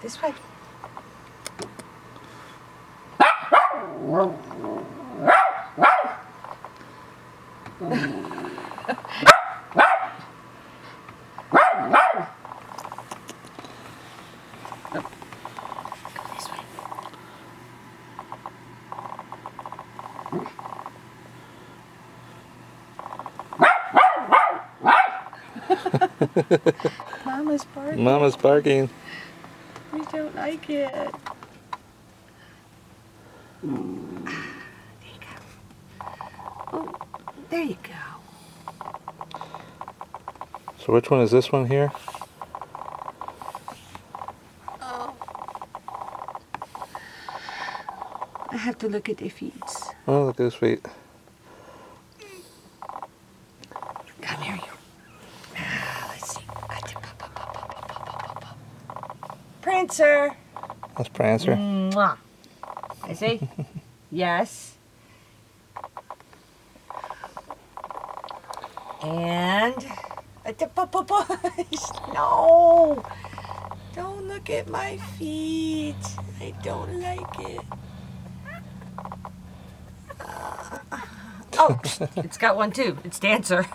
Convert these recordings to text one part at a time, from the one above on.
This way. Mama's barking. Mama's barking. We don't like it. There you go. Oh, there you go. So which one is this one here? Oh. I have to look at their feet. Oh, look at his feet. Come here, you. Let's see. Prancer. That's Prancer. Mwah. I say yes. And no. Don't look at my feet. I don't like it. Oh, it's got one too. It's Dancer.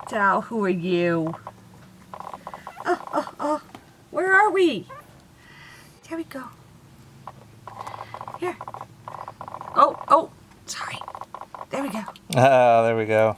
Dow, who are you? Oh. Where are we? There we go. Here. Oh, sorry. There we go. Ah, there we go.